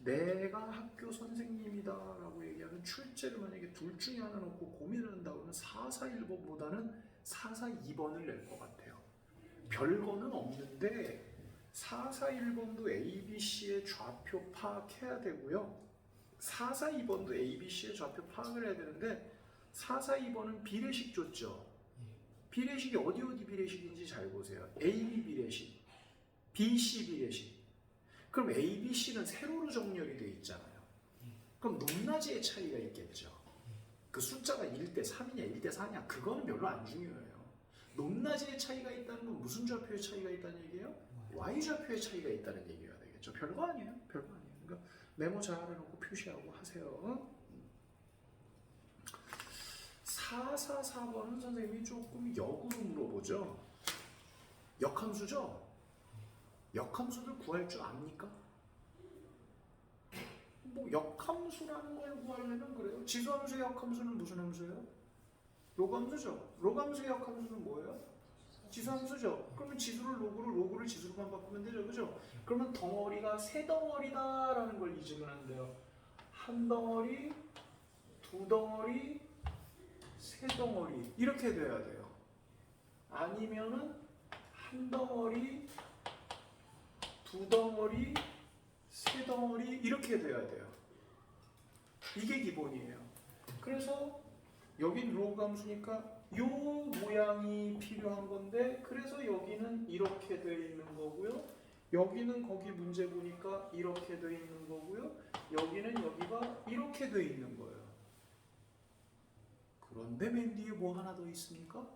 내가 학교 선생님이다라고 얘기하는 출제를 만약에 둘 중에 하나 놓고 고민을 한다 그러면 441번보다는 442번을 낼 것 같아요. 별거는 없는데 441번도 ABC의 좌표 파악해야 되고요. 442번도 ABC의 좌표 파악을 해야 되는데 442번은 비례식 줬죠. 비례식이 어디 비례식인지 잘 보세요. AB 비례식, BC 비례식. 그럼 ABC는 세로로 정렬이 되어 있잖아요. 그럼 높낮이의 차이가 있겠죠. 그 숫자가 1대 3이냐 1대 4냐 그거는 별로 안 중요해요. 높낮이의 차이가 있다는 건 무슨 좌표의 차이가 있다는 얘기예요? Y좌표의 차이가 있다는 얘기가 되겠죠. 별거 아니에요. 별거 아니에요. 그러니까 메모 잘 해놓고 표시하고 하세요. 444번은 선생님이 조금 역으로 물어보죠. 역함수죠? 역함수를 구할 줄 압니까? 뭐 역함수라는 걸 구하려면 그래요. 지수함수의 역함수는 무슨 함수예요? 로그함수죠. 로그함수의 역함수는 뭐예요? 지수함수죠. 그러면 지수를 로그로, 로그를 지수로만 바꾸면 되죠. 그죠? 그러면 덩어리가 세 덩어리다라는 걸 잊으면 안 돼요. 한 덩어리, 두 덩어리, 세 덩어리 이렇게 돼야 돼요. 아니면은 한 덩어리, 두 덩어리, 세 덩어리 이렇게 돼야 돼요. 이게 기본이에요. 그래서 여긴 로그 함수니까 요 모양이 필요한 건데 그래서 여기는 이렇게 되어 있는 거고요. 여기는 거기 문제 보니까 이렇게 되어 있는 거고요. 여기는 여기가 이렇게 되어 있는 거예요. 그런데 맨 뒤에 뭐 하나 더 있습니까?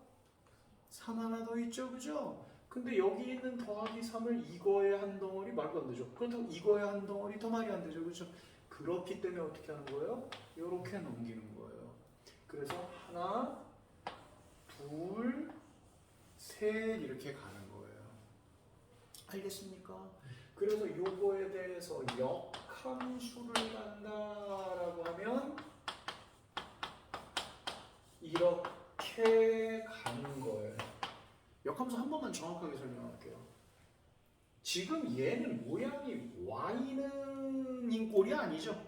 3 하나 더 있죠. 그죠? 근데 여기 있는 더하기 3을 이거에 한 덩어리 말도 안 되죠. 그렇다고 이거에 한 덩어리 더 말이 안 되죠. 그렇죠? 그렇기 때문에 어떻게 하는 거예요? 이렇게 넘기는 거예요. 그래서 하나, 둘, 셋 이렇게 가는 거예요. 알겠습니까? 그래서 요거에 대해서 역함수를 간다라고 하면 이렇게 가는 거예요. 역함수 한 번만 정확하게 설명할게요. 지금 얘는 모양이 y는 인꼴이 아니죠.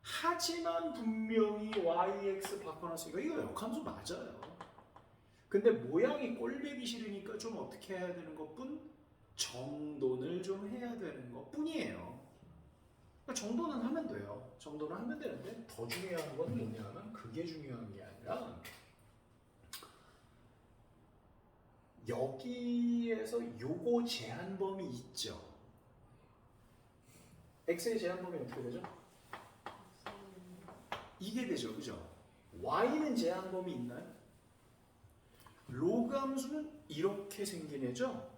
하지만 분명히 yx 바꿔놨으니까 이거 역함수 맞아요. 근데 모양이 꼴배기 싫으니까 좀 어떻게 해야 되는 것뿐 정돈을 좀 해야 되는 것뿐이에요. 그러니까 정돈은 하면 돼요. 정돈은 하면 되는데 더 중요한 건 뭐냐면 그게 중요한 게 아니라 여기에서 요거 제한 범위 있죠. x의 제한 범위 어떻게 되죠? 이게 되죠. 그죠? y는 제한 범위 있나요? 로그 함수는 이렇게 생긴 애죠.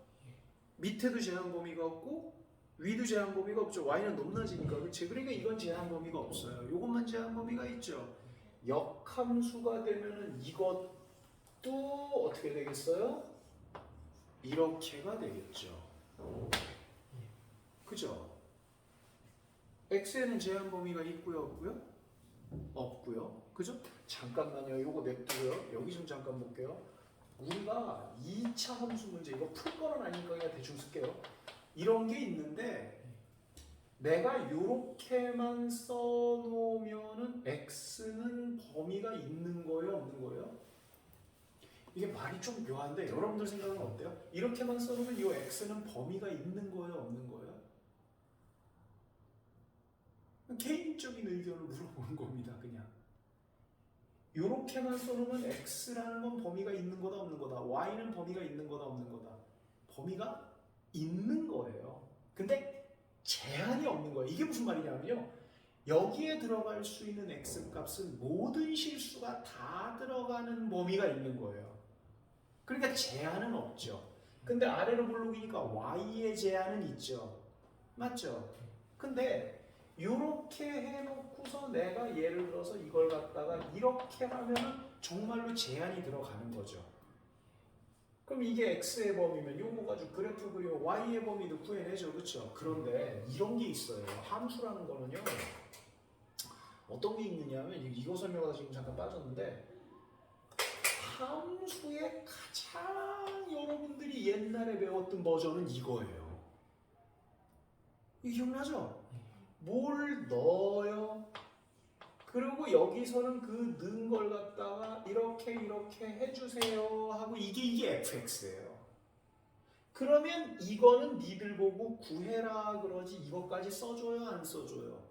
밑에도 제한 범위가 없고 위도 제한 범위가 없죠. y는 높낮이니까. 그렇지? 그러니까 이건 제한 범위가 없어요. 요것만 제한 범위가 있죠. 역함수가 되면은 이것도 어떻게 되겠어요? 이렇게가 되겠죠. 그죠? x에는 제한 범위가 있고요, 없고요? 없고요. 그죠? 잠깐만요. 요거 냅두고요. 여기 좀 잠깐 볼게요. 우리가 2차 함수 문제 이거 풀 거는 아니니까 그냥 대충 쓸게요. 이런 게 있는데 내가 요렇게만 써놓으면은 x는 범위가 있는 거예요, 없는 거예요? 이게 말이 좀 묘한데 여러분들 생각은 어때요? 이렇게만 써놓으면 이 x는 범위가 있는 거예요, 없는 거예요? 개인적인 의견을 물어보는 겁니다, 그냥. 이렇게만 써놓으면 x라는 건 범위가 있는 거다, 없는 거다. y는 범위가 있는 거다, 없는 거다. 범위가 있는 거예요. 근데 제한이 없는 거예요. 이게 무슨 말이냐면요. 여기에 들어갈 수 있는 x 값은 모든 실수가 다 들어가는 범위가 있는 거예요. 그러니까 제한은 없죠. 근데 아래로 블록이니까 y의 제한은 있죠. 맞죠? 근데 이렇게 해놓고서 내가 예를 들어서 이걸 갖다가 이렇게 하면은 정말로 제한이 들어가는 거죠. 그럼 이게 x의 범위면 요거 가지고 그래프 그려 y의 범위도 구해내죠. 그렇죠? 그런데 이런 게 있어요. 함수라는 거는요. 어떤 게 있느냐면 이거 설명하다 지금 잠깐 빠졌는데 함수의 가장 여러분들이 옛날에 배웠던 버전은 이거예요. 이거 기억나죠? 뭘 넣어요. 그리고 여기서는 그 넣은 걸 갖다가 이렇게 해주세요 하고 이게 fx예요. 그러면 이거는 니들 보고 구해라 그러지 이것까지 써줘요 안 써줘요?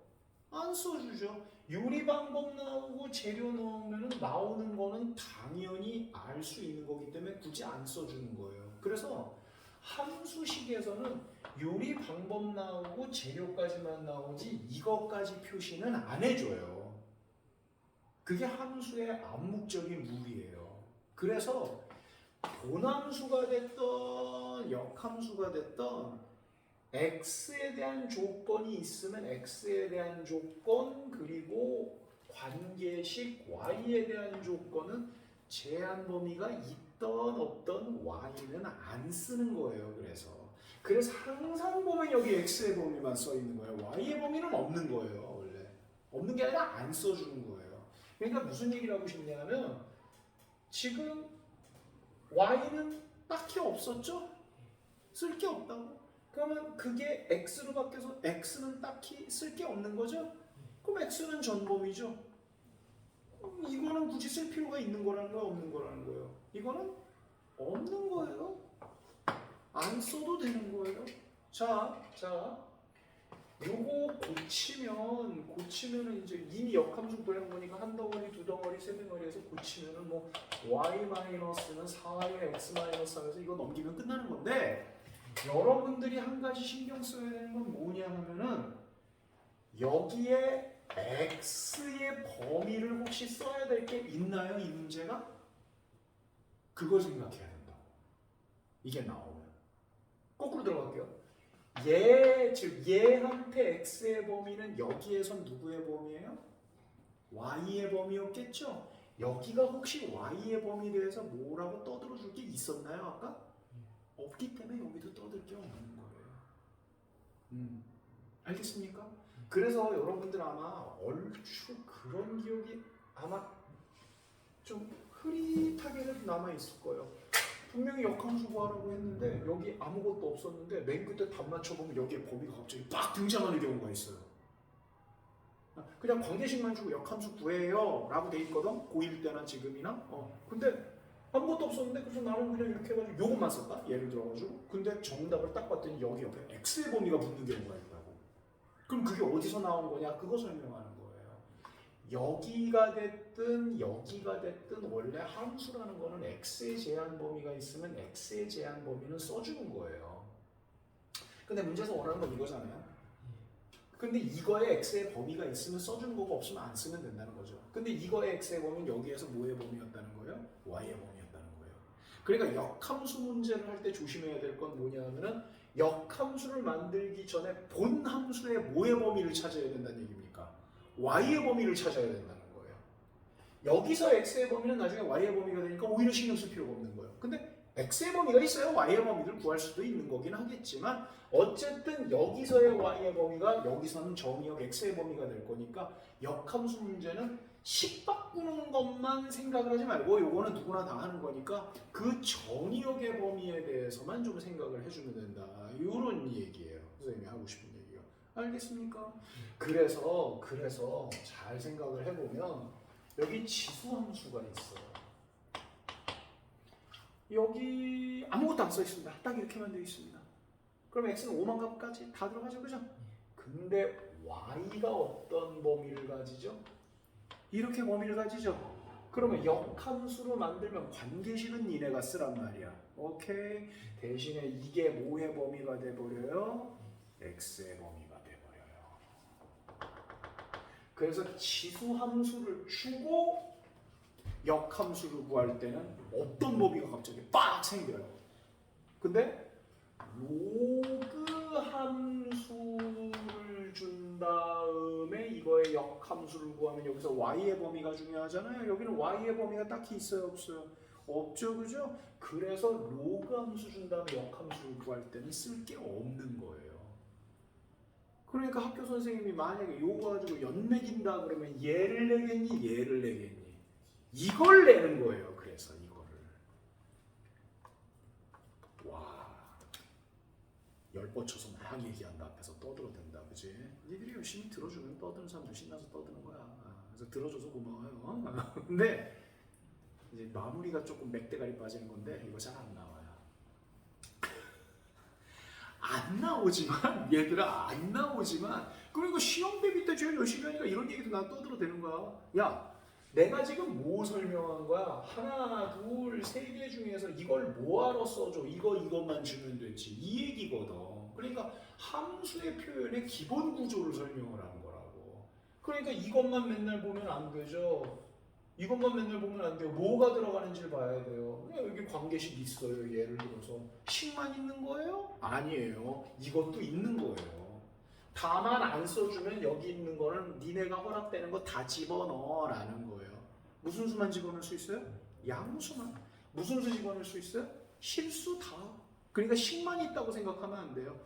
안 써주죠. 요리 방법 나오고 재료 넣으면 나오는 거는 당연히 알 수 있는 거기 때문에 굳이 안 써주는 거예요. 그래서 함수식에서는 요리 방법 나오고 재료까지만 나오지 이것까지 표시는 안 해줘요. 그게 함수의 암묵적인 룰이에요. 그래서 본함수가 됐던 역함수가 됐던 x에 대한 조건이 있으면 x에 대한 조건 그리고 관계식 y에 대한 조건은 제한 범위가 있던 없던 y는 안 쓰는 거예요. 그래서 항상 보면 여기 x의 범위만 써 있는 거예요. y의 범위는 없는 거예요. 원래 없는 게 아니라 안 써주는 거예요. 그러니까 무슨 얘기를 하고 싶냐면 지금 y는 딱히 없었죠? 쓸 게 없다고? 그러면 그게 x로 바뀌어서 x는 딱히 쓸 게 없는 거죠? 그럼 x는 전범위죠? 이거는 굳이 쓸 필요가 있는 거라는 거예요? 없는 거라는 거예요? 이거는 없는 거예요. 안 써도 되는 거예요. 자, 요거 고치면은 이제 이미 역함수 구하는 거니까 한 덩어리, 두 덩어리, 세 덩어리에서 고치면은 뭐 y-는 4의 x-4에서 이거 넘기면 끝나는 건데 여러분들이 한 가지 신경 써야 되는 건 뭐냐 하면은 여기에 x의 범위를 혹시 써야 될 게 있나요? 이 문제가? 그걸 생각해야 된다고. 이게 나오면. 거꾸로 들어갈게요. 즉 얘한테 x의 범위는 여기에선 누구의 범위예요? y의 범위였겠죠? 여기가 혹시 y의 범위에 대해서 뭐라고 떠들어 줄 게 있었나요? 아까? 없기 때문에 여기도 떠들 게 없는 거예요. 알겠습니까? 그래서 여러분들 아마 얼추 그런 기억이 아마 좀 흐릿하게는 남아 있을 거예요. 분명히 역함수 구하라고 했는데 여기 아무것도 없었는데 맨 끝에 답 맞춰보면 여기에 범위가 갑자기 빡 등장하는 경우가 있어요. 그냥 관계식만 주고 역함수 구해요 라고 돼 있거든. 고1 때나 지금이나. 근데 아무것도 없었는데 그래서 나는 그냥 이렇게 해가지고 요것만 썼다. 예를 들어가지고. 근데 정답을 딱 봤더니 여기 옆에 x의 범위가 붙는 경우가 있다고. 그럼 그게 어디서 나온 거냐? 그거 설명하는 거예요. 여기가 됐든 여기가 됐든 원래 함수라는 거는 x의 제한 범위가 있으면 x의 제한 범위는 써주는 거예요. 근데 문제에서 원하는 건 이거잖아요. 근데 이거에 x의 범위가 있으면 써주는 거고 없으면 안 쓰면 된다는 거죠. 근데 이거의 x의 범위는 여기에서 뭐의 범위였다는 거예요? y의 범위였다는 거예요. 그러니까 역함수 문제를 할 때 조심해야 될 건 뭐냐 하면은 역함수를 만들기 전에 본 함수의 뭐의 범위를 찾아야 된다는 얘기입니까? y의 범위를 찾아야 된다는 거예요. 여기서 x의 범위는 나중에 y의 범위가 되니까 오히려 신경 쓸 필요가 없는 거예요. 근데 x의 범위가 있어야 y의 범위를 구할 수도 있는 거긴 하겠지만 어쨌든 여기서의 y의 범위가 여기서는 정의역 x의 범위가 될 거니까 역함수 문제는 식 바꾸는 것만 생각을 하지 말고 요거는 누구나 다 하는 거니까 그 정의역의 범위에 대해서만 좀 생각을 해주면 된다. 이런 얘기예요. 선생님이 하고 싶은 얘기가. 알겠습니까? 그래서 잘 생각을 해보면 여기 지수함수가 있어요. 여기 아무것도 안 써 있습니다. 딱 이렇게만 되어 있습니다. 그럼 x는 5만 값까지 다 들어가죠, 그죠? 근데 y가 어떤 범위를 가지죠? 이렇게 범위를 가지죠. 그러면 역함수로 만들면 관계식은 니네가 쓰란 말이야. 오케이. 대신에 이게 뭐의 범위가 돼버려요? x의 범위가 돼버려요. 그래서 지수함수를 주고 역함수를 구할 때는 어떤 범위가 갑자기 빡 생겨요. 근데 로그 함수를 준 다음에 이거의 역함수를 구하면 여기서 y의 범위가 중요하잖아요. 여기는 y의 범위가 딱히 있어요, 없어요? 없죠, 그죠? 그래서 로그 함수 준 다음에 역함수를 구할 때는 쓸 게 없는 거예요. 그러니까 학교 선생님이 만약에 요거 가지고 연맥인다 그러면 얘를 내겠니? 얘를 내겠니? 이걸 내는 거예요. 그래서 이거를 와 10번 뻗쳐서 막 얘기한다. 앞에서 떠들어댄다. 그지? 니들이 열심히 들어주면 떠드는 사람들 신나서 떠드는 거야. 그래서 들어줘서 고마워요. 근데 이제 마무리가 조금 맥대가리 빠지는 건데 이거 잘 안 나와요. 안 나오지만 얘들아 안 나오지만 그러니까 시험 대비 때 제일 열심히 하니까 이런 얘기도 난 떠들어대는 거야. 야 내가 지금 뭐 설명한 거야? 하나 둘 세 개 중에서 이걸 뭐하러 써줘? 이것만 주면 됐지 이 얘기거든. 그러니까 함수의 표현의 기본 구조를 설명을 하는 거라고. 그러니까 이것만 맨날 보면 안 되죠. 이것만 맨날 보면 안 돼요. 뭐가 들어가는지를 봐야 돼요. 그냥 여기 관계식 있어요. 예를 들어서 식만 있는 거예요? 아니에요. 이것도 있는 거예요. 다만 안 써주면 여기 있는 거는 니네가 허락되는 거 다 집어넣어라는 거예요. 무슨 수만 집어넣을 수 있어요? 양수만. 무슨 수 집어넣을 수 있어요? 실수 다. 그러니까 식만 있다고 생각하면 안 돼요.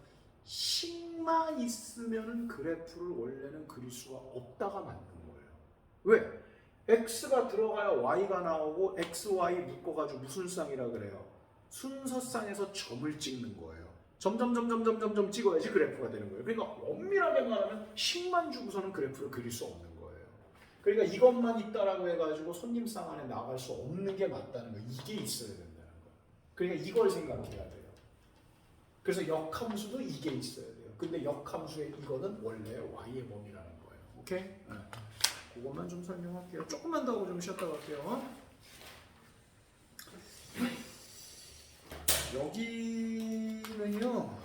식만 있으면은 그래프를 원래는 그릴 수가 없다가 맞는 거예요. 왜? x가 들어가야 y가 나오고 x, y 묶어가지고 무슨 쌍이라 그래요? 순서쌍에서 점을 찍는 거예요. 점점 찍어야지 그래프가 되는 거예요. 그러니까 엄밀하게 말하면 식만 주고서는 그래프를 그릴 수 없는 거예요. 그러니까 이것만 있다라고 해가지고 손님상 안에 나갈 수 없는 게 맞다는 거예요. 이게 있어야 된다는 거예요. 그러니까 이걸 생각해야 돼요. 그래서 역함수도 이게 있어야 돼요. 근데 역함수의 이거는 원래 y의 범위라는 거예요. 오케이? 네. 그것만 좀 설명할게요. 조금만 더 하고 좀 쉬었다 갈게요. 여기는요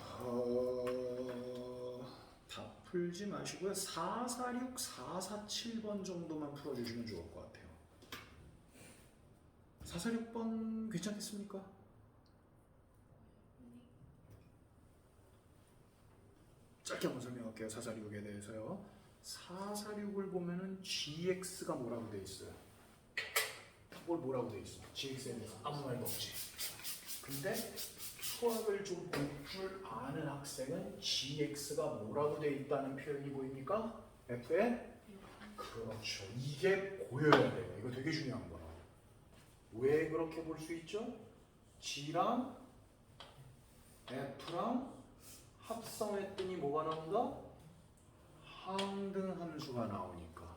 다 풀지 마시고요. 446, 447번 정도만 풀어주시면 좋을 것 같아요. 446번 괜찮겠습니까? 짧게 한번 설명할게요. 446에 대해서요. 446을 보면은 gx가 뭐라고 돼 있어요? 뭘 뭐라고 돼 있어? gx에 대해서 아무 말도 없지. 근데 수학을 좀 볼 줄 아는 학생은 gx가 뭐라고 돼 있다는 표현이 보입니까? f에? 그렇죠. 이게 보여야 돼요. 이거 되게 중요한 거라. 왜 그렇게 볼 수 있죠? g랑 f랑 합성했더니 뭐가 나온다? 항등함수가 나오니까.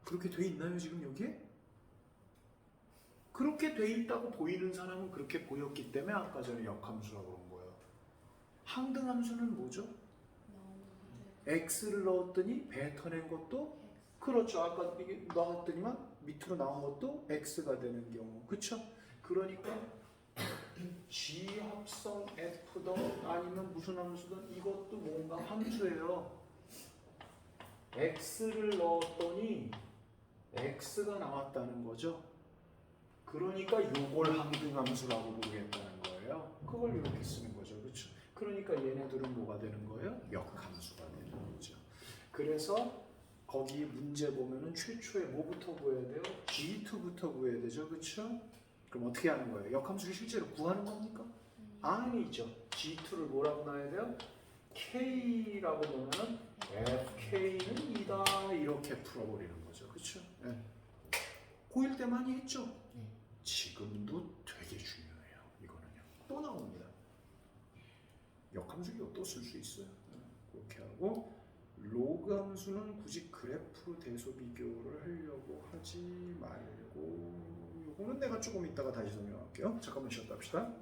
그렇게 돼 있나요 지금 여기에? 그렇게 돼 있다고 보이는 사람은 그렇게 보였기 때문에 아까 전에 역함수라고 그런 거예요. 항등함수는 뭐죠? x를 넣었더니 뱉어낸 것도 그렇죠. 아까 이게 나왔더니만 밑으로 나온 것도 x가 되는 경우. 그렇죠? 그러니까 G 합성 F든 아니면 무슨 함수든 이것도 뭔가 함수예요. X를 넣었더니 X가 나왔다는 거죠. 그러니까 요걸 항등함수라고 부르겠다는 거예요. 그걸 이렇게 쓰는 거죠. 그렇죠? 그러니까 얘네들은 뭐가 되는 거예요? 역함수가 되는 거죠. 그래서 거기 문제 보면은 최초에 뭐부터 구해야 돼요? G2부터 구해야 되죠. 그렇죠? 그럼 어떻게 하는 거예요? 역함수를 실제로 구하는 겁니까? 아니죠. G2를 뭐라고 놔야 돼요? K라고 놓으면 FK는 2다 이렇게 풀어버리는 거죠. 그렇죠? 네. 고1 때 많이 했죠? 지금도 되게 중요해요. 이거는요. 또 나옵니다. 역함수 이거 또 쓸 수 있어요. 네. 그렇게 하고 로그 함수는 굳이 그래프로 대소 비교를 하려고 하지 말고 이거는 내가 조금 이따가 다시 설명할게요. 잠깐만 쉬었다 합시다.